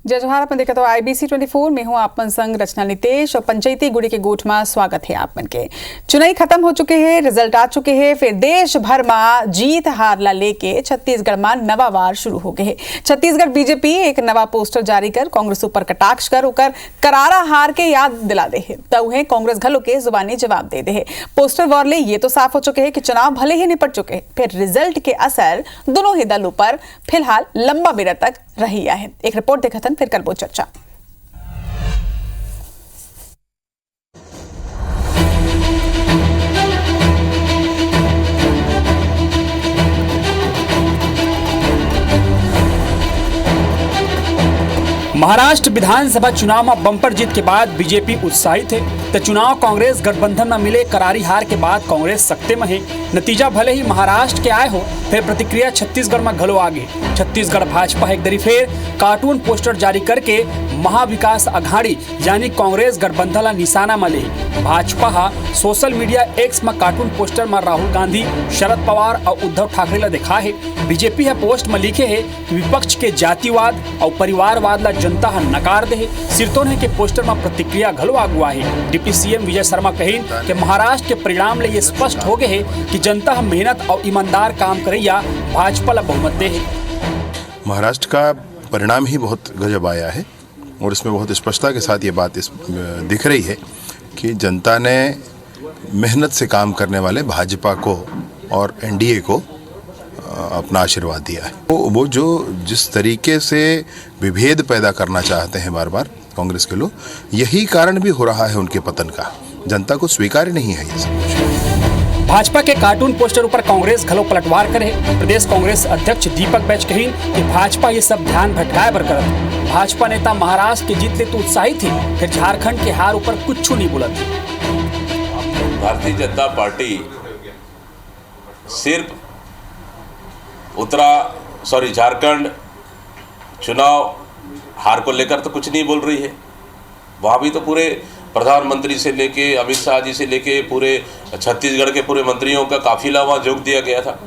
जय जोहार। अपन देखा तो IBC 24 में हूँ आपन संग रचना नितेश और पंचायती गुड़ी के गोठ में स्वागत है आपन के। चुनाई खत्म हो चुके हैं, रिजल्ट आ चुके हैं, फिर देश भर में जीत हार ला लेके छत्तीसगढ़ में नवा वार शुरू हो गए। छत्तीसगढ़ बीजेपी एक नवा पोस्टर जारी कर कांग्रेस ऊपर कटाक्ष कर ओकर करारा हार के याद दिला दे है, तब उन्हें कांग्रेस घलो के जुबानी जवाब दे दे। पोस्टर वाले ये तो साफ हो चुके हैं कि चुनाव भले ही निपट चुके हैं, फिर रिजल्ट के असर दोनों ही दलों पर फिलहाल लंबा बेरा तक रही है। एक रिपोर्ट देखा फिर कर वो चर्चा। महाराष्ट्र विधानसभा चुनाव में बम्पर जीत के बाद बीजेपी उत्साहित है, तो चुनाव कांग्रेस गठबंधन में मिले करारी हार के बाद कांग्रेस सत्ते में है। नतीजा भले ही महाराष्ट्र के आए हो, फिर प्रतिक्रिया छत्तीसगढ़ में घलो आगे। छत्तीसगढ़ भाजपा एक दरी फिर कार्टून पोस्टर जारी करके महाविकास अघाड़ी यानी कांग्रेस गठबंधन ला निशाना में ले। भाजपा सोशल मीडिया एक्स में कार्टून पोस्टर में राहुल गांधी, शरद पवार और उद्धव ठाकरे ला दिखा है। बीजेपी है पोस्ट में लिखे है विपक्ष के जातिवाद और परिवारवाद ला जनता नकार दे। सिरतोन है कि पोस्टर में प्रतिक्रिया घलो आगुआ है। डिप्टी सीएम विजय शर्मा कहिन कि महाराष्ट्र के परिणाम ले ये स्पष्ट हो गए है कि जनता मेहनत और ईमानदार काम करैया भाजपा ला बहुमत दे है। महाराष्ट्र का परिणाम ही बहुत गजब आया है और इसमें बहुत स्पष्टता के साथ ये बात दिख रही है कि जनता ने मेहनत से काम करने वाले भाजपा को और एनडीए को अपना आशीर्वाद दिया है। वो जो जिस तरीके से विभेद पैदा करना चाहते हैं बार बार कांग्रेस के लोग, यही कारण भी हो रहा है उनके पतन का। जनता को स्वीकार्य नहीं है ये सब कुछ। भाजपा के कार्टून पोस्टर ऊपर कांग्रेस घलो पलटवार करे। प्रदेश कांग्रेस अध्यक्ष दीपक बैच कहिन कि भाजपा ये सब ध्यान भटकाए बर करत। भाजपा नेता महाराष्ट्र के जीत ले तो उत्साहित थी, फिर झारखंड के हार ऊपर कुछ नहीं बोलत। भारतीय जनता पार्टी सिर्फ झारखंड चुनाव हार को लेकर तो कुछ नहीं बोल रही है। वहाँ भी तो पूरे प्रधानमंत्री से लेके अमित शाह जी से लेके पूरे छत्तीसगढ़ के पूरे मंत्रियों का काफिला वहाँ जोड़ दिया गया था।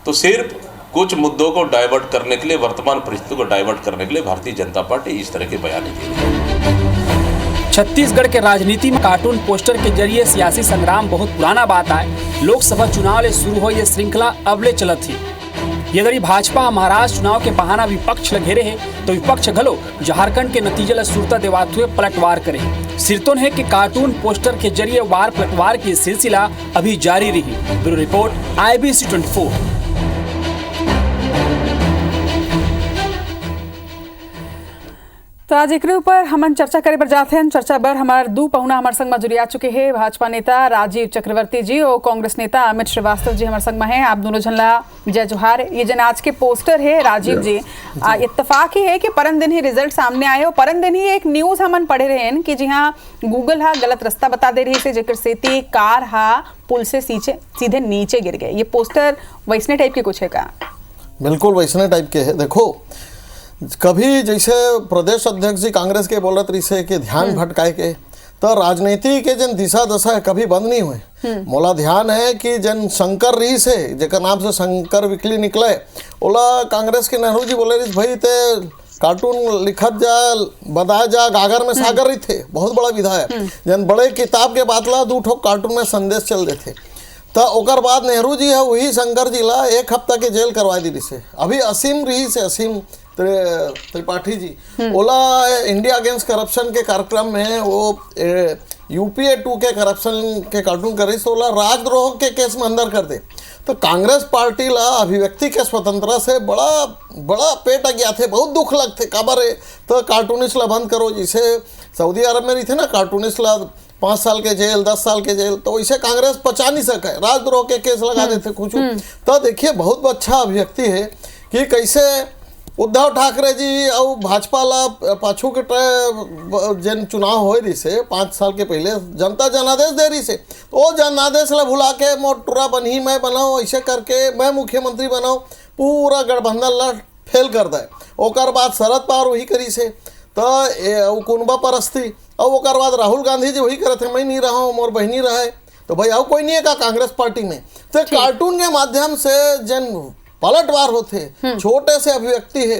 तो सिर्फ कुछ मुद्दों को डाइवर्ट करने के लिए, वर्तमान परिस्थिति को डाइवर्ट करने के लिए भारतीय जनता पार्टी इस तरह के बयान दे रही है। छत्तीसगढ़ के राजनीति में कार्टून पोस्टर के जरिए सियासी संग्राम बहुत पुराना बात है। लोकसभा चुनाव ले शुरू हो ये श्रृंखला अबले चलत थी। यदि भाजपा महाराष्ट्र चुनाव के बहाना विपक्ष ला घेरे है, तो विपक्ष घलो झारखंड के नतीजे ला सुरता देवाते हुए पलटवार करे। सिरतोन है कि कार्टून पोस्टर के जरिए वार पलटवार की सिलसिला अभी जारी रही। Bureau report IBC 24। तो आज एक ऊपर हम चर्चा करे पर जाते हैं। चर्चा बर हमारे दो पहुना हमारे संग में जुड़ी आ चुके हैं। भाजपा नेता राजीव चक्रवर्ती जी और कांग्रेस नेता अमित श्रीवास्तव जी हमारे संग में हैं। आप दोनों झनला जय जोहार। ये जन आज के पोस्टर है राजीव जी, इत्तेफाक ही है कि परम दिन ही रिजल्ट सामने आए और परम दिन ही एक न्यूज हमन पढ़े रहे हैं कि जी हाँ गूगल हा गलत रास्ता बता दे रही है, जेकर सेती कार हा पुल से सीधे नीचे गिर गए। ये पोस्टर वैसने टाइप के कुछ है का? बिल्कुल वैसने टाइप के है। देखो, कभी जैसे प्रदेश अध्यक्ष जी कांग्रेस के बोलत रही से कि ध्यान भटकाए के, तो राजनीति के जन दिशा दशा है कभी बंद नहीं हुए। मोला ध्यान है कि जन शंकर रही से जेकर नाम से शंकर विकली निकले, ओला कांग्रेस के नेहरू जी बोले रही भाई ते कार्टून लिखत जा बताया जा गागर में सागर रही थे। बहुत बड़ा विधा है। जन बड़े किताब के बातला 2 ठोक कार्टून में संदेश चल देते। तो ओकर बाद नेहरू जी है वही शंकर जी ला 1 हफ्ता के जेल करवा दी से। अभी असीम रही से असीम त्रिपाठी जी ओला इंडिया अगेंस्ट करप्शन के कार्यक्रम में वो UPA 2 के करप्शन के कार्टून करी तो ओला राजद्रोह के केस में अंदर कर दे। तो कांग्रेस पार्टी ला अभिव्यक्ति के स्वतंत्रता से बड़ा पेट आ गया थे, बहुत दुख लगते। काबर है तो कार्टूनिस्ट ला बंद करो। जैसे सऊदी अरब में रही थे ना, कार्टूनिस्ट ला 5 साल के जेल 10 साल के जेल, तो इसे कांग्रेस पचा नहीं सके, राजद्रोह के केस लगा देते कुछ। तो देखिए बहुत अच्छा अभिव्यक्ति है कि कैसे उद्धव ठाकरे जी और भाजपा ला पाछू के जन चुनाव हो रही से 5 साल के पहले जनता जनादेश दे रही से, तो वो जनादेश ला भुला के मोटूरा बनी मैं बनाओ, ऐसे करके मैं मुख्यमंत्री बनाओ, पूरा गठबंधन ला फेल कर दे। ओकर बाद शरद पवार वही करी से, तो कुनबा परस्ती, और ओकर बाद राहुल गांधी जी वही करते मैं नहीं रहा हूँ मोर बहनी रहे। तो भाई और कोई नहीं है का कांग्रेस पार्टी में। तो कार्टून के माध्यम से जन पलटवार होते, छोटे से अभिव्यक्ति है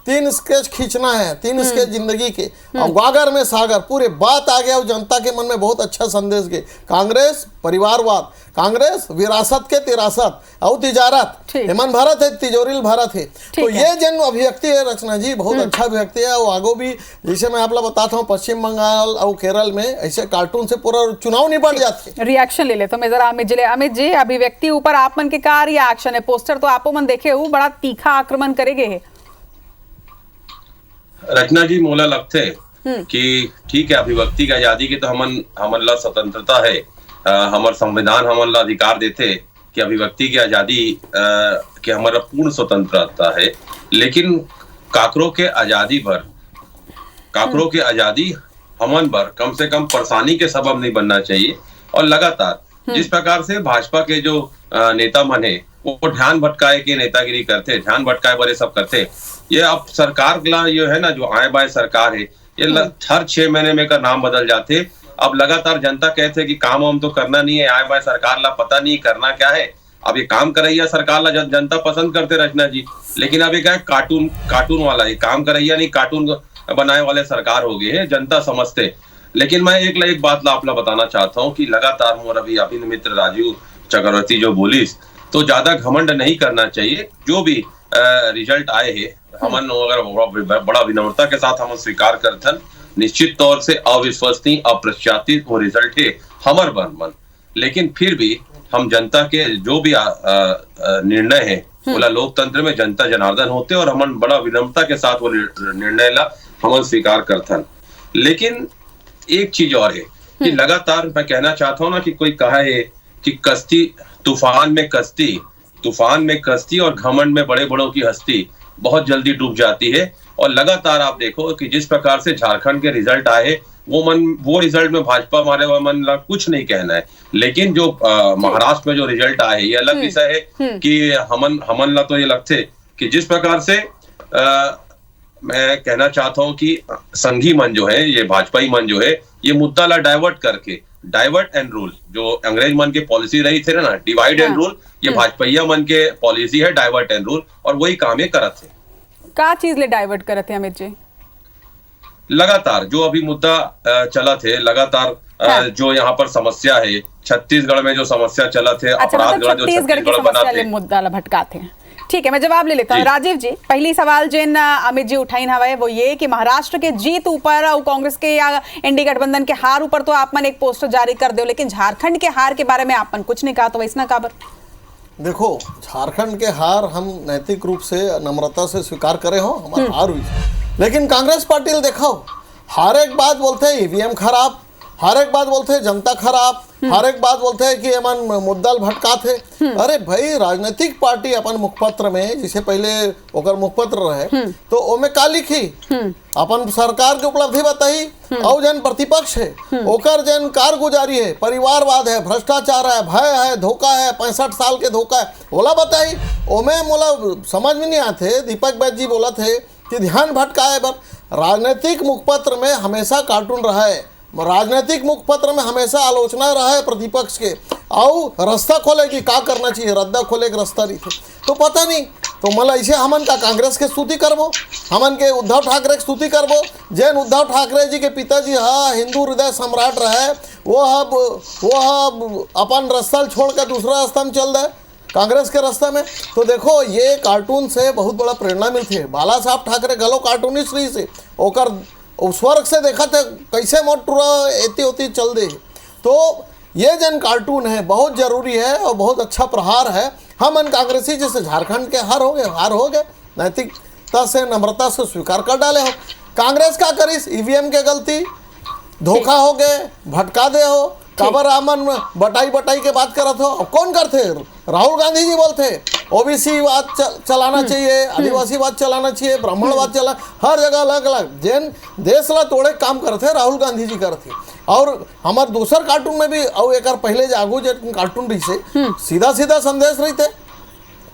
3 स्केच खींचना है, 3 स्केच जिंदगी के, और गागर में सागर, पूरे बात आ गया और जनता के मन में बहुत अच्छा संदेश गए। कांग्रेस परिवारवाद, कांग्रेस विरासत के तिरासत और तिजारत, ठीक। हेमंत भारत है, तिजोरी भारत है। तो है। ये जन अभिव्यक्ति है रचना जी, बहुत अच्छा अभिव्यक्ति है। और आगो भी जैसे मैं आप लोग बताता हूँ, पश्चिम बंगाल और केरल में ऐसे कार्टून से पूरा चुनाव निपट जाते। रिएक्शन ले ले तो मैं जरा अमित जी अभिव्यक्ति ऊपर आप मन के का रिएक्शन है? पोस्टर तो आपो मन देखे हो, बड़ा तीखा आक्रमण करेगे है। रचना जी, मोला लगते कि ठीक है, अभिव्यक्ति की आजादी की तो हमन ला स्वतंत्रता है, हमार संविधान हमन ला अधिकार देते कि अभिव्यक्ति की आजादी के हमारा पूर्ण स्वतंत्रता है। लेकिन काकरों के आजादी पर, काकरों के आजादी हमन पर कम से कम परेशानी के सबब नहीं बनना चाहिए। और लगातार जिस प्रकार से भाजपा के जो नेता मन है वो ध्यान भटकाए के नेतागिरी करते, ध्यान भटकाए बड़े सब करते। ये अब सरकार ला ये है ना, जो आए बाए सरकार है, ये हर 6 महीने में का नाम बदल जाते। अब लगातार जनता कहते कि काम हम तो करना नहीं है, आए बाए सरकार ला पता नहीं करना क्या है। अब ये काम करैया सरकार ला जनता पसंद करते रचना जी, लेकिन अब ये क्या है, कार्टून वाला, ये काम करैया नहीं कार्टून बनाए वाले सरकार हो गए है, जनता समझते। लेकिन मैं एक बात ला आपला बताना चाहता हूँ कि लगातार मोर अभी अभिन्न मित्र राजीव चक्रवर्ती जो बोलिस, तो ज्यादा घमंड नहीं करना चाहिए। जो भी रिजल्ट आए है, हमन अगर बड़ा विनम्रता के साथ हम स्वीकार करथन, निश्चित तौर से अविश्वसनीय, अप्रत्याशित वो रिजल्ट है हमर मन। लेकिन फिर भी हम जनता के जो भी निर्णय है, बोला लोकतंत्र में जनता जनार्दन होते और हमन बड़ा विनम्रता के साथ वो निर्णय ला हमन स्वीकार करथन। लेकिन एक चीज और है कि लगातार मैं कहना चाहता हूँ ना कि कोई कहा है कि कश्ती तूफान में कश्ती और घमंड में बड़े बड़ों की हस्ती बहुत जल्दी डूब जाती है। और लगातार आप देखो कि जिस प्रकार से झारखंड के रिजल्ट आए, वो रिजल्ट में भाजपा हमारे मन ला कुछ नहीं कहना है। लेकिन जो महाराष्ट्र में जो रिजल्ट आए, ये अलग विषय है कि हमन ला तो ये लगते कि जिस प्रकार से मैं कहना चाहता हूं कि संघी मन जो है, ये भाजपाई मन जो है, ये मुद्दा ला डाइवर्ट एंड रूल, जो अंग्रेज मन की पॉलिसी रही थे ना, डिवाइड एंड रूल, ये भाजपाइया मन के पॉलिसी है डाइवर्ट एंड रूल, और वही काम ये करत थे। का चीज ले डाइवर्ट करत है अमित जी? लगातार जो अभी मुद्दा चला थे, लगातार जो यहाँ पर समस्या है, छत्तीसगढ़ में जो समस्या चला थे, अपराध जो छत्तीसगढ़ की समस्या ले मुद्दा ला भटकाते हैं। ठीक है, मैं जवाब ले लेता हूँ। राजीव जी, पहली सवाल जिन अमित जी उठाइन हवा है वो ये कि महाराष्ट्र के जीत ऊपर और कांग्रेस के या एनडीए गठबंधन के हार ऊपर तो आप मन एक पोस्टर जारी कर दो, लेकिन झारखंड के हार के बारे में आप मन कुछ नहीं कहा, तो वैसना काबर? देखो, झारखंड के हार हम नैतिक रूप से नम्रता से स्वीकार करे हो, हमारा हार हुई। लेकिन कांग्रेस पार्टी देखो, हर एक बात बोलते हैं ईवीएम खराब, हर एक बात बोलते हैं जनता खराब, हर एक बात बोलते हैं कि अमन मुद्दा भटका थे। अरे भाई, राजनीतिक पार्टी अपन मुखपत्र में, जिसे पहले ओकर मुखपत्र रहे, तो ओमे का लिखी, अपन सरकार की उपलब्धि बताई, और जन प्रतिपक्ष है ओकर जन कारगुजारी है, परिवारवाद है, भ्रष्टाचार है, भय है, धोखा है, 65 साल के धोखा है, ओला बताई। ओमे मोला समझ में नहीं आते। दीपक बैद जी बोला थे कि ध्यान भटकाए बर। राजनीतिक मुखपत्र में हमेशा कार्टून रहा है, राजनीतिक मुखपत्र में हमेशा आलोचना रहा है प्रतिपक्ष के, और रास्ता खोले कि का करना चाहिए, रद्दा खोले के रास्ता नहीं थे। तो पता नहीं, तो मतलब ऐसे हमन का कांग्रेस के स्तुति करबो, हमन के उद्धव ठाकरे की स्तुति करबो। जैन उद्धव ठाकरे जी के पिताजी हिंदू हृदय सम्राट रहे, वो अपन रास्ता छोड़ कर दूसरा रास्ता में चल रहे, कांग्रेस के रास्ता में। तो देखो, ये कार्टून से बहुत बड़ा प्रेरणा मिलती है। बाला साहब ठाकरे गलो कार्टूनिस्ट रही से, ओकर स्वर्ग से देखा था कैसे मोट टूरा एती होती चल दे। तो ये जन कार्टून है बहुत जरूरी है और बहुत अच्छा प्रहार है। हम कांग्रेसी जैसे झारखंड के हार हो गए, नैतिकता से नम्रता से स्वीकार कर डाले हो। कांग्रेस का करिस, ईवीएम के गलती, धोखा हो गए, भटका दे हो, काबर आमन बटाई के बात करत हो। कौन करते? राहुल गांधी जी बोलते ओबीसी बात चलाना चाहिए, आदिवासी बात चलाना चाहिए, ब्राह्मण बात चला, हर जगह अलग अलग जैन देश ला तोड़े काम करते राहुल गांधी जी करते। और हमारे दूसर कार्टून में भी और एक पहले जागू जो कार्टून रही से सीधा संदेश रही थे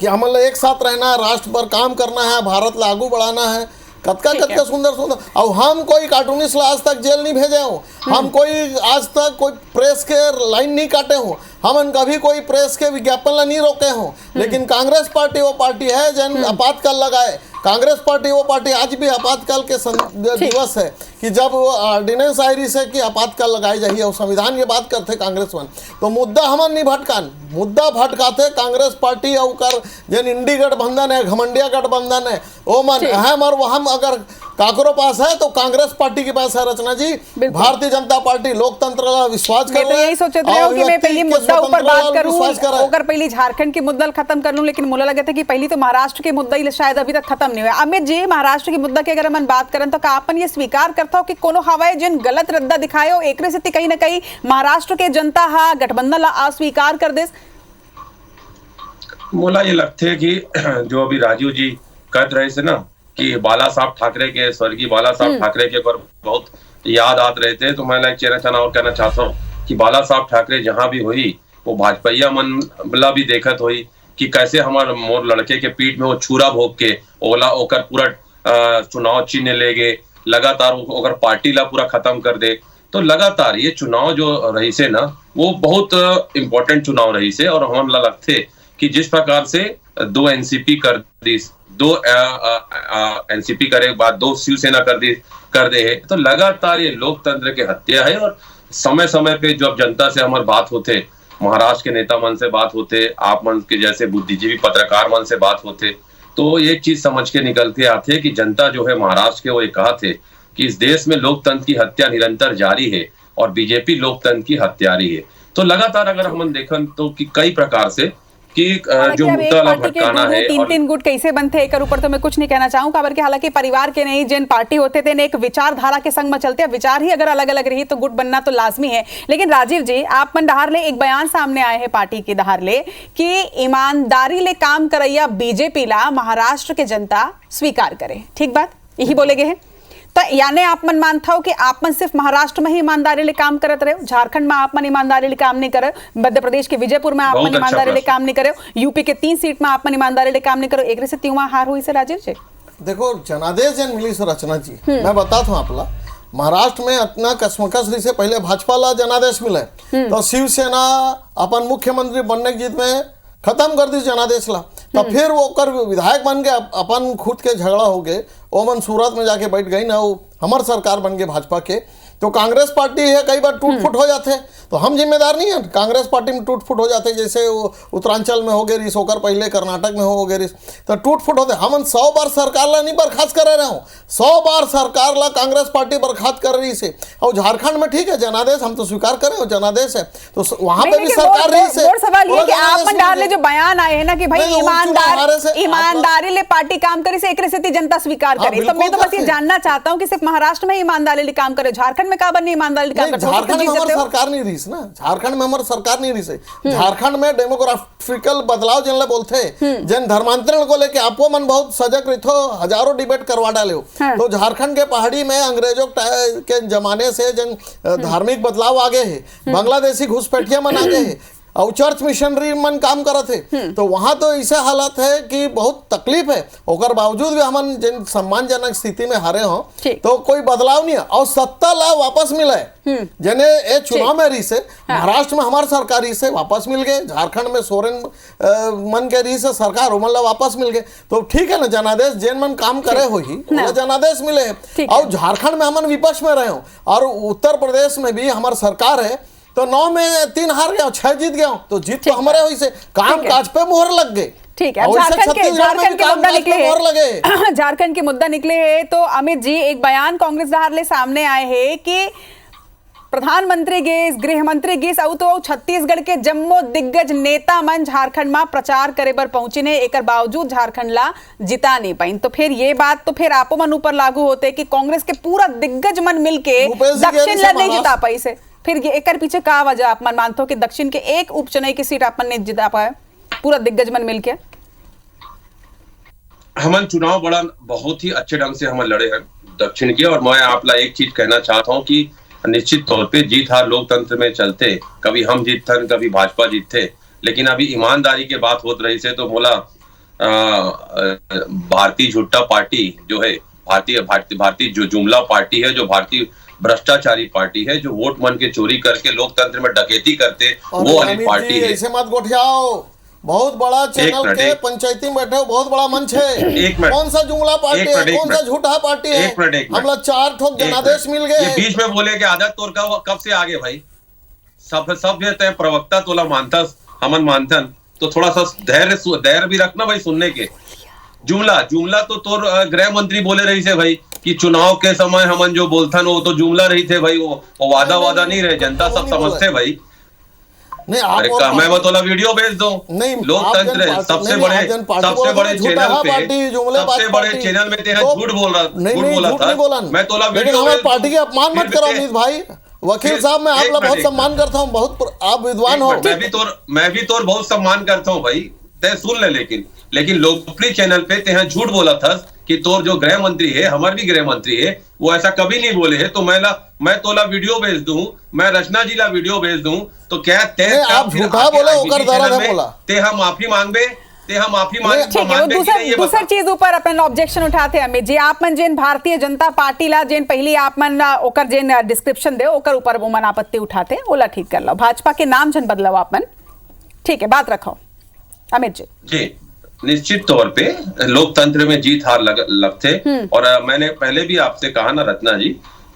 कि हमें एक साथ रहना है, राष्ट्र पर काम करना है, भारत ला आगू बढ़ाना है। कतका सुंदर। और हम कोई कार्टूनिस्ट आज तक जेल नहीं भेजे हो, हम कोई आज तक कोई प्रेस के लाइन नहीं काटे हो, हम कभी कोई प्रेस के विज्ञापन ला नहीं रोके हो। लेकिन कांग्रेस पार्टी वो पार्टी है जन आपातकाल लगाए कांग्रेस पार्टी वो पार्टी आज भी आपातकाल के दिवस है कि जब वो ऑर्डिनेंस आई रही है कि आपातकाल लगाई जाइए और संविधान की बात करते कांग्रेसमैन, तो मुद्दा हमन नहीं भटकान, मुद्दा भटकाते कांग्रेस पार्टी और कर जन इंडी गठबंधन है, घमंडिया गठबंधन है, वो मन अहम और वहम अगर काकरो पास है तो कांग्रेस पार्टी के पास है। रचना जी, भारतीय जनता पार्टी लोकतंत्र का विश्वास कर रही है। यही सोच रहे हो कि मैं पहली मुद्दा ऊपर बात करूं और पहली झारखंड के मुद्दा खत्म कर लूं, लेकिन मुझे लगा था कि पहली तो महाराष्ट्र के मुद्दा ही शायद अभी तक खत्म नहीं हुआ। अमित जी, महाराष्ट्र के मुद्दा की अगर हम बात करें तो अपन ये स्वीकार करता हो कि कोनो हवाए जिन गलत रद्दा दिखाए हो एक से कहीं ना कहीं महाराष्ट्र के जनता हा गठबंधन ला अस्वीकार कर दे? मोला ये लगते है कि जो अभी राजीव जी कर रहे थे ना कि बाला साहब ठाकरे के, स्वर्गीय बाला साहब ठाकरे के ऊपर बहुत याद आते रहते हैं, तो मैं लाइक चेना और कहना चाहता हूँ कि बाला साहब ठाकरे जहां भी हुई वो भाजपा मन बला भी देखत हुई कि कैसे हमारे मोर लड़के के पीठ में वो छुरा भोग के ओला ओकर पूरा चुनाव चिन्ह ले गए, लगातार ओकर पार्टी ला पूरा खत्म कर दे। तो लगातार ये चुनाव जो रही से ना वो बहुत इम्पोर्टेंट चुनाव रही से, और हम लगते कि जिस प्रकार से 2 एनसीपी कर दी, 2 एनसीपी करे के बाद 2 शिवसेना कर दे है, तो लगातार ये लोकतंत्र के हत्या है। और समय समय पे जब जनता से हमारे बात होते, महाराष्ट्र के नेता मन से बात होते, आप मन के जैसे बुद्धिजीवी पत्रकार मन से बात होते, तो एक चीज समझ के निकलते आते कि जनता जो है महाराष्ट्र के वो ये कहा थे कि इस देश में लोकतंत्र की हत्या निरंतर जारी है और बीजेपी लोकतंत्र की हत्यारी है। तो लगातार अगर हम देखें तो कि कई प्रकार से कि जो मुद्दा भटकाना है, 3 गुट कैसे बनते एक ऊपर तो मैं कुछ नहीं कहना चाहूंगा, बल्कि हालांकि परिवार के नहीं जिन पार्टी होते थे एक विचारधारा के संग में चलते हैं, विचार ही अगर अलग अलग रही तो गुट बनना तो लाजमी है। लेकिन राजीव जी, आप मन डहार ले एक बयान सामने आए हैं पार्टी के डहार ले कि ईमानदारी ले काम करैया बीजेपी ला महाराष्ट्र के जनता स्वीकार करे, ठीक बात यही बोले गए हैं? तो यानी आप मन मानता हो कि आप मन सिर्फ महाराष्ट्र में ही ईमानदारी ले काम करत रहे हो, झारखंड में आप मन ईमानदारी ले काम नहीं करे, मध्य प्रदेश के विजयपुर में आप मन ईमानदारी ले काम नहीं करे, यूपी के 3 सीट में आप मन ईमानदारी ले काम नहीं करो, एक से त्यों हार हुई से राजीव जी? देखो जनादेश जन मिली से रचना जी, मैं बताता हूँ आपला महाराष्ट्र में इतना कसमकस से पहले भाजपा ला जनादेश मिले तो शिवसेना अपन मुख्यमंत्री बनने की जीत में खत्म कर दी जनादेश ला, तो फिर वो कर विधायक बन के अपन खुद के झगड़ा हो गए, वो मन सूरत में जाके बैठ गई ना, वो हमार सरकार बन गए भाजपा के, तो कांग्रेस पार्टी है कई बार टूट फुट हो जाते, तो हम जिम्मेदार नहीं है, कांग्रेस पार्टी में टूट फुट हो जाते, जैसे वो उत्तरांचल में हो गए रिस, होकर पहले कर्नाटक में हो गए रिस, तो टूट फुट होते। हम 100 बार सरकार ला नहीं बर्खास्त कर रहे हो, 100 बार सरकार ला कांग्रेस पार्टी बर्खास्त कर रही से, और झारखंड में ठीक है जनादेश हम तो स्वीकार करें, और जनादेश है तो वहां पे भी सरकार रही से। सवाल ये कि आप डाल ले जो बयान आए हैं ना कि भाई ईमानदारी ले पार्टी काम करे से एक स्थिति जनता स्वीकार करे, तो मैं तो बस ये जानना चाहता हूँ कि सिर्फ महाराष्ट्र में ईमानदारी ले काम करे, झारखंड में काबर नहीं ईमानदारी काम करे? झारखंड में हमारी सरकार नहीं रही ना, झारखंड में हमारी सरकार नहीं रही, झारखंड में डेमोग्राफिकल बदलाव जिन बोलते जन धर्मांतरण को लेके आपको मन बहुत सजग रही हो, हजारों डिबेट करवा डाले हो, तो झारखंड के पहाड़ी में अंग्रेजों के जमाने से जन धार्मिक बदलाव आगे है, बांग्लादेशी घुसपैठिया मन आगे है, और चर्च मिशनरी मन काम करते थे, तो वहां तो ऐसा हालत है कि बहुत तकलीफ है, और बावजूद भी हम जिन सम्मानजनक स्थिति में हारे हो तो कोई बदलाव नहीं है, और सत्ता ला वापस मिला है जने ये चुनाव में रही से, महाराष्ट्र में हमारे सरकार रही से वापस मिल गए, झारखंड में सोरेन मन के रही से सरकार उमन वापस मिल गए, तो ठीक है ना, जनादेश जैन मन काम करे हो ही जनादेश मिले, और झारखंड में हम विपक्ष में रहे हो, और उत्तर प्रदेश में भी हमारी सरकार है, तो 9 में 3 हार गया, 6 जीत गया, तो जीत तो हमारे हुई से काम काज पे मोहर लग गए। ठीक है, झारखंड के मुद्दा निकले हैं, झारखंड के मुद्दा निकले हैं, तो अमित जी एक बयान कांग्रेस दाहरले सामने आए हैं कि प्रधानमंत्री गेस, गृह मंत्री गेस और तो छत्तीसगढ़ के जम्मो दिग्गज नेता मन झारखंड में प्रचार करे बर पहुंचे ने, एक बावजूद झारखंड ला जिता नहीं पाई, तो फिर ये बात तो फिर आपो मन ऊपर लागू होते कि कांग्रेस के पूरा दिग्गज मन मिलके दक्षिण ला नहीं जिता पाई से, फिर एक पीछे का वजह आप मन मानते हो कि दक्षिण के एक उपचुनाव की सीट आप मन नहीं जिता पाए पूरा दिग्गज मन मिलके? हमन चुनाव बड़ा बहुत ही अच्छे ढंग से हम लड़े हैं दक्षिण के, और मैं आप ला एक चीज कहना चाहता हूँ कि निश्चित तौर पे जीत हार लोकतंत्र में चलते, कभी हम जीतते कभी भाजपा जीतते, लेकिन अभी ईमानदारी के बात होत रही से तो बोला भारतीय झुट्टा पार्टी जो है, भारतीय जो जुमला पार्टी है, जो भारतीय भ्रष्टाचारी पार्टी है, जो वोट मन के चोरी करके लोकतंत्र में डकैती करते, वो वाली पार्टी है। ऐसे मत गोठियाओ, बहुत बड़ा चैनल मिनट, के पंचायती में बैठे हो, बहुत बड़ा मंच है। एक मिनट, कौन सा जुमला पार्टी एक है, मिनट, कौन सा झूठा पार्टी है? एक मिनट, हम लोग 4 ठोक जनादेश मिल गए। ये बीच में बोले कि आदत तोड़ का कब से आगे भाई, सब ये तय प्रवक्ता तोला मानता हमन मानतन, तो थोड़ा सा धैर्य भी रखना भाई सुनने के। जुमला तो तोर गृह मंत्री बोले रही से भाई कि चुनाव के समय हमन जो बोलथन वो तो जुमला रही थे भाई, वो वादा नहीं रहे, जनता सब समझते भाई। नहीं अरे मैं बतौला वीडियो भेज दो। नहीं, लोकतंत्र सबसे बड़े चैनल में तेरा झूठ बोला था। मैं तोला लेकिन हमारे पार्टी के अपमान मत करो अमित भाई। वकील साहब, मैं आपका बहुत सम्मान करता हूँ, बहुत आप विद्वान हो। मैं भी तोर बहुत सम्मान करता हूँ भाई, तय सुन ले। लेकिन लोकप्रिय चैनल पे तेहा झूठ बोला था कि तोर जो गृह मंत्री है, हमारे भी गृह मंत्री है, वो ऐसा कभी नहीं बोले है। तो मैं तोला वीडियो भेज दूं, मैं रचना जी ला वीडियो भेज दूं, तो क्या आप झूठा बोले ओकर दर्द है बोला, तेहा माफी मांगबे, तेहा माफी मांगे। ठीक है, वो दूसर चीज ऊपर अपन ऑब्जेक्शन उठाते अमित जी। आप मन जेन भारतीय जनता पार्टी ला जेन पहली आप मन ओकर जेन डिस्क्रिप्शन दे ओकर ऊपर वो मन आपत्ति उठाते, ओला ठीक कर लो। भाजपा के नाम जन बदलाओ आप मन, ठीक है, बात रखो अमित जी। जी, निश्चित तौर पे लोकतंत्र में जीत हार लगते। और मैंने पहले भी आपसे कहा ना रत्ना जी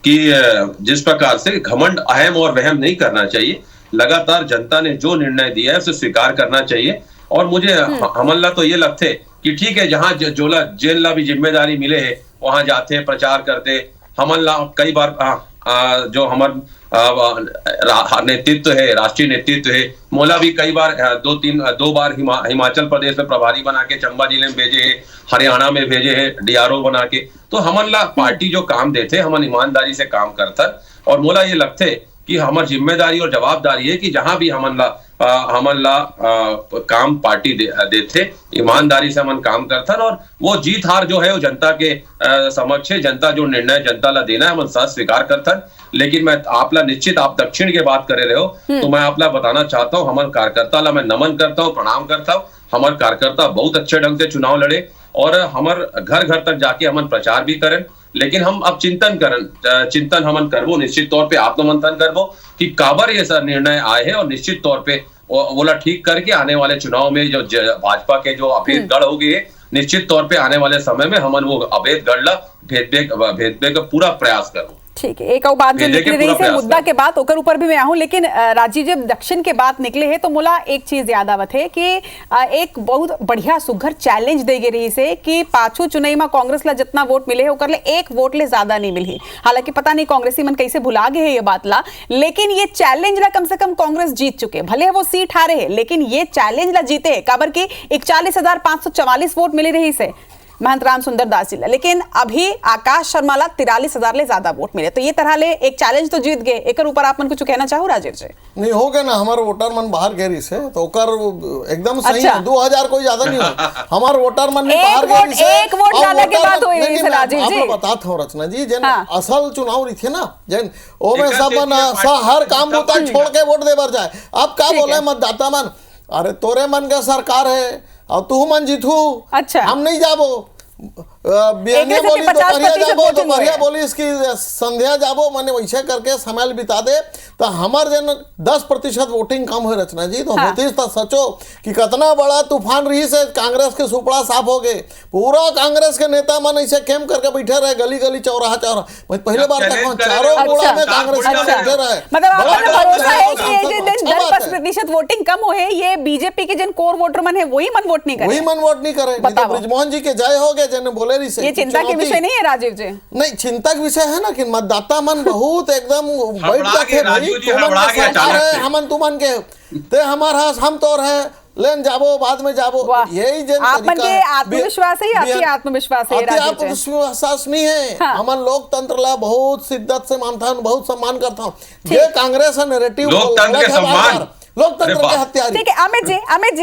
कि जिस प्रकार से घमंड, अहम और वहम नहीं करना चाहिए। लगातार जनता ने जो निर्णय दिया है उसे स्वीकार करना चाहिए। और मुझे हमला तो ये लगते कि ठीक है, जहां जोला जेल ला भी जिम्मेदारी मिले है वहां जाते, प्रचार करते। हमला कई बार जो हमार नेतृत्व है, राष्ट्रीय नेतृत्व है, मोला भी कई बार 2 बार हिमाचल प्रदेश में प्रभारी बना के चंबा जिले में भेजे है, हरियाणा में भेजे है DRO बना के। तो हमला पार्टी जो काम देते हम ईमानदारी से काम करता। और मोला ये लगते कि हमारी जिम्मेदारी और जवाबदारी है कि जहां भी हमला काम पार्टी देते, ईमानदारी से हमन काम करता। और वो जीत हार जो है वो जनता के समक्ष है। जनता जो निर्णय जनता ला देना है हम साथ स्वीकार करता। लेकिन मैं आपला निश्चित, आप दक्षिण के बात करे रहे हो, तो मैं आपला बताना चाहता हूँ, हमारे कार्यकर्ता ला मैं नमन करता हूँ, प्रणाम करता हूँ। हमारे कार्यकर्ता बहुत अच्छे ढंग से चुनाव लड़े और हमारे घर घर तक जाके हमन प्रचार भी करें। लेकिन हम अब चिंतन हमन करबो, निश्चित तौर पे आत्ममंथन करबो कि काबर ये सब निर्णय आए हैं। और निश्चित तौर पे बोला ठीक करके आने वाले चुनाव में जो भाजपा के जो अभेद गढ़ हो गए, निश्चित तौर पे आने वाले समय में हमन वो अभेद गढ़ ला भेदबे का पूरा प्रयास करो। ठीक है, एक और बात जो निकली रही से मुद्दा के बात ओकर ऊपर भी मैं आहूं। लेकिन राजीव, जब दक्षिण के बात निकले है तो मोला एक चीज याद आवत है कि एक बहुत बढ़िया सुघर चैलेंज दे गे रही से कि पाछू चुनाई में कांग्रेस ला जितना वोट मिले है ओकर ले 1 वोट ले ज्यादा नहीं मिली। हालांकि पता नहीं कांग्रेसी मन कैसे भुला गए है ये बात ला, लेकिन ये चैलेंज ला कम से कम कांग्रेस जीत चुके। भले वो सीट हारे है लेकिन ये चैलेंज ला जीते है। काबर की 41,544 वोट मिली रही से महंत राम सुंदर दास जी, लेकिन अभी आकाश शर्मा ला 43,000 ले ज्यादा वोट मिले। तो ये तरह ले एक चैलेंज तो जीत गए। एक ऊपर आप मन कुछ कहना चाहो राजीव जी? नहीं हो गया ना, हमारे वोटर मन बाहर गए से तो ओकर एकदम सही है। 2,000 कोई ज्यादा नहीं हो, हमारे वोटर मन बाहर गए से। एक वोट ज्यादा की बात हुई है राजीव जी। आपको बताता हूं रचना जी, जन असल चुनाव रही थे ना, जन ओ में सब हर काम होता छोड़ के वोट दे बर जाए। अब क्या बोले मतदाता मन, अरे तोरे मन के सरकार है और तू मन जीतू, अच्छा हम नहीं जाबो। बिहानिया बोली दोपहरिया जाबो, दोपहरिया बोली इसकी संध्या जाबो, मैंने वैसे करके समय बिता दे। तो हमारे जन 10% वोटिंग कम हो रचना जी। तो होती तो सचो कि कितना बड़ा तूफान रही से कांग्रेस के सुपड़ा साफ हो गए। पूरा कांग्रेस के नेता मन ऐसे कैम करके बैठे रहे, गली गली चौराहा मैं पहले बार तक चारों गोड़ा में कांग्रेस के बैठे रहे। मतलब भरोसा है कि ये जो 10% वोटिंग कम हो है, ये बीजेपी के जन कोर वोटर मन है वही मन वोट नहीं करे, वही मन वोट नहीं करे। ब्रिजमोहन जी के जय हो गए, जन बोले रही से। ये चिंता के विषय नहीं है राजीव जी? नहीं, चिंता का विषय है ना कि मतदाता मन बहुत एकदम बैठ जाते भाई। हमन तुमन के ते हमारा हम तोर है लेन जाबो, बाद में जाबो। यही जन आप मन के आत्मविश्वास है, अति आत्मविश्वास है राजीव जी? आत्मविश्वास नहीं है। हमन लोकतंत्र ला बहुत शिद्दत से मानता हूं, बहुत सम्मान करता हूं। ये कांग्रेस है नैरेटिव लोकतंत्र के सम्मान, लोकतंत्र के हत्यारे। ठीक है अमित जी,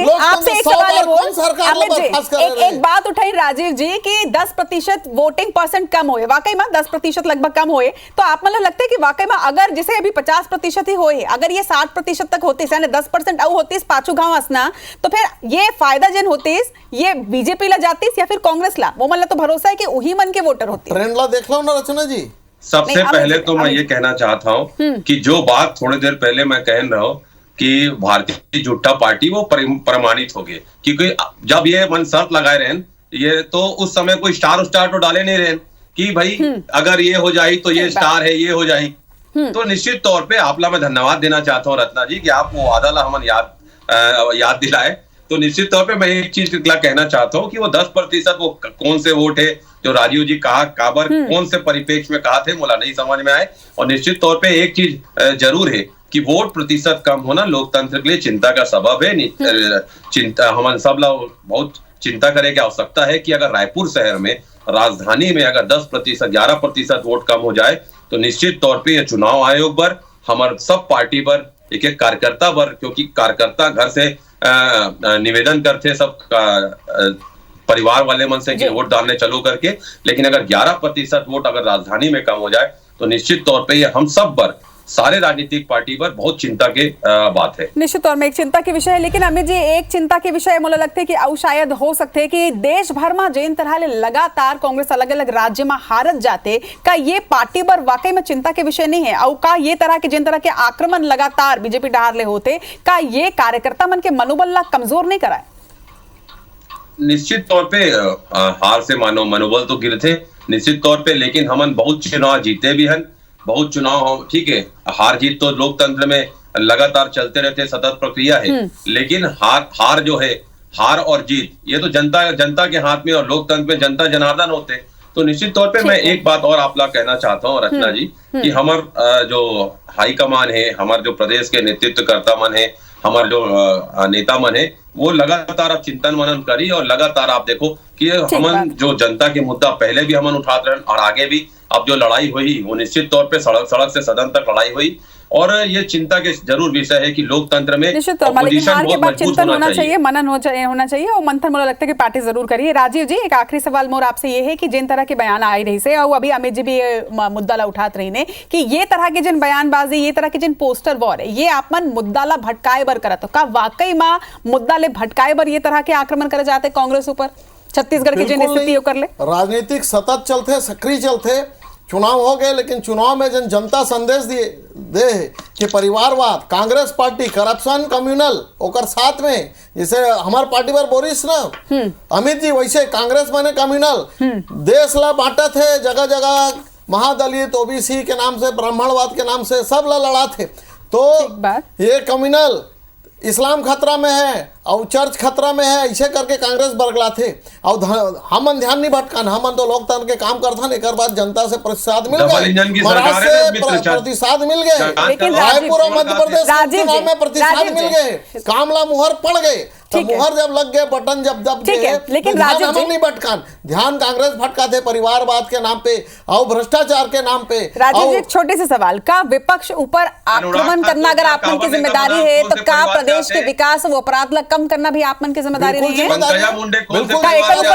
आपसे एक सवाल है वो अमित जी, एक बात उठाई राजीव जी कि 10% वोटिंग परसेंट कम होए, वाकई में 10% लगभग कम होए। तो आप मतलब लगता है कि वाकई में अगर जैसे अभी 50% ही होए, अगर ये 60% तक होती, यानी 10% और होती पाछू गांव हंसना, तो फिर ये फायदा जन होती ये बीजेपी ला जाती या फिर कांग्रेस ला? वो मतलब तो भरोसा है कि वही मन के वोटर होती। ट्रेंड ला देख लो ना रचना जी। सबसे पहले तो मैं ये कहना चाहता हूँ कि जो बात थोड़ी देर पहले मैं कह रहा हूँ कि भारतीय जनता पार्टी वो प्रमाणित हो गए, क्योंकि जब ये मन शर्त लगाए रहे ये तो उस समय कोई स्टार तो डाले नहीं रहे कि भाई अगर ये हो जाए तो ये स्टार है, ये हो जाए। तो निश्चित तौर पे आपला मैं धन्यवाद देना चाहता हूँ रत्ना जी कि आप वो वादा हम याद दिलाए। तो निश्चित तौर पे मैं एक चीज कहना चाहता हूँ कि वो 10% वो कौन से वोट है जो राजीव जी कहा काबर कौन से परिप्रेक्ष्य में कहा थे मुझे नहीं समझ में आए। और निश्चित तौर पे एक चीज जरूर है कि वोट प्रतिशत कम होना लोकतंत्र के लिए चिंता का सबब है। चिंता हम सब लोग बहुत चिंता करे की आवश्यकता है कि अगर रायपुर शहर में राजधानी में अगर 10% 11% वोट कम हो जाए तो निश्चित तौर पे ये चुनाव आयोग पर हमारे सब पार्टी पर एक कार्यकर्ता पर, क्योंकि कार्यकर्ता घर से निवेदन करते सब परिवार वाले मन से कि वोट डालने चलो करके, लेकिन अगर 11% वोट अगर राजधानी में कम हो जाए तो निश्चित तौर पे ये हम सब पर सारे राजनीतिक पार्टी पर बहुत चिंता के बात है। निश्चित तौर में एक चिंता के विषय है, लेकिन अमित जी एक चिंता के विषय मुझे लगता है कि और शायद हो सकते हैं कि देश भर में जिन तरह लगातार कांग्रेस अलग अलग राज्य में हारत जाते का ये पार्टी पर वाकई में चिंता के विषय नहीं है, और का ये तरह के जिन तरह के आक्रमण लगातार बीजेपी डार ले होते का ये कार्यकर्ता मन के मनोबल कमजोर नहीं कराए? निश्चित तौर पे हार से मनोबल तो गिरे थे निश्चित तौर पे, लेकिन हमन बहुत चुनाव जीते भी हैं, बहुत चुनाव ठीक है। हार जीत तो लोकतंत्र में लगातार चलते रहते सतत प्रक्रिया है, लेकिन हार जो है हार और जीत ये तो जनता के हाथ में और लोकतंत्र में जनता जनार्दन होते। तो निश्चित तौर पे मैं एक बात और आप लोग कहना चाहता हूँ रचना जी कि हमार जो हाईकमान है, हमारे जो प्रदेश के नेतृत्वकर्ता मन है, हमारे जो नेता मन है वो लगातार आप चिंतन मनन करी और लगातार आप देखो कि हमन जो जनता के मुद्दा पहले भी हमन उठाते रहे और आगे भी अब जो लड़ाई हुई वो निश्चित तौर पे सड़क से सदन तक लड़ाई हुई। और ये चिंता के जरूर विषय है कि लोकतंत्र में ऑपोजिशन बहुत मजबूत होना चाहिए, मनन होना चाहिए और मंथन मुझे लगता है कि पार्टी जरूर करिए। राजीव जी एक आखिरी सवाल मोर आपसे ये है कि जिन तरह के बयान आई रही से और अभी अमित जी भी मुद्दा ला उठात रही ने कि ये तरह के जिन बयानबाजी ये तरह के जिन पोस्टर वॉर है ये आप मन मुद्दा ला भटकाए बर करत हो का वाकई मां मुद्दा ले भटकाए बर ये तरह के आक्रमण करे जाते कांग्रेस ऊपर छत्तीसगढ़ की जिन स्थिति कर ले? राजनीतिक सतत चलते सक्रिय चलते चुनाव हो गए, लेकिन चुनाव में जन जनता संदेश दे कि परिवारवाद कांग्रेस पार्टी करप्शन कम्युनल ओकर साथ में जैसे हमारे पार्टी पर बोरिस ना अमित जी वैसे कांग्रेस माने कम्युनल देश ला बांटा थे जगह जगह महादलित ओबीसी के नाम से ब्राह्मणवाद के नाम से सब ला लड़ा थे। तो ये कम्युनल इस्लाम खतरा में है और चर्च खतरा में है ऐसे करके कांग्रेस बरगला थे और हमन ध्यान नहीं भटकान, हमन तो लोकतंत्र के काम करता एक बाद जनता से प्रतिशत मिल गए, महाराष्ट्र से प्रतिशत मिल गए, रायपुर और मध्य प्रदेश चुनाव में प्रतिशत मिल गए, कामला मुहर पड़ गए। तो मुहर जब लग गए बटन जब दब गए, लेकिन ध्यान नहीं भटकान, ध्यान कांग्रेस भटका थे परिवारवाद के नाम पे और भ्रष्टाचार के नाम पे। राजीव जी एक छोटे से सवाल का विपक्ष ऊपर आक्रमण करना अगर आप मन की जिम्मेदारी है तो क्या प्रदेश के विकास वो अपराध कम करना भी आप मन की जिम्मेदारी नहीं है? बिल्कुल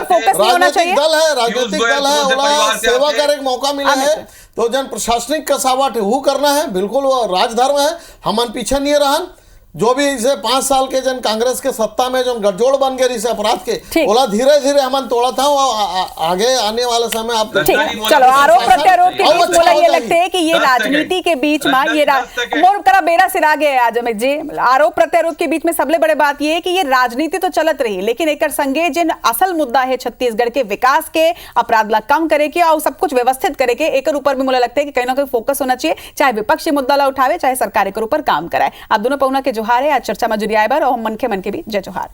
फोकस नहीं होना चाहिए। दल है राजनीतिक दल है और सेवा का एक मौका मिला है तो जन प्रशासनिक कसावट वो करना है, बिल्कुल वो राजधर्म है, हमन पीछे नहीं रहन। जो भी इसे 5 साल के जन कांग्रेस के सत्ता में जो गठजोड़ बन गए इसे अपराध के बोला धीरे धीरे हमन तोड़ा था और आगे आने वाले समय आप चलो आरोप प्रत्यारोप के बीच बोला ये लगते है कि ये राजनीति के बीच में ये मोर करा बेरा सिरा गया आज अमित जी। आरोप प्रत्यारोप के बीच में सबले बड़े बात ये है कि ये राजनीति तो चलत रही लेकिन एक संगे जिन असल मुद्दा है छत्तीसगढ़ के विकास के अपराध ला कम करे के और सब कुछ व्यवस्थित करे के एक ऊपर भी मुझे लगता है कि कहीं ना कहीं फोकस होना चाहिए, चाहे विपक्षी मुद्दा ला उठावे चाहे सरकार के ऊपर काम कराए। आप दोनों पहुना के जोहार है आज चर्चा में जुड़ी आए बार और मन के भी जय जोहार।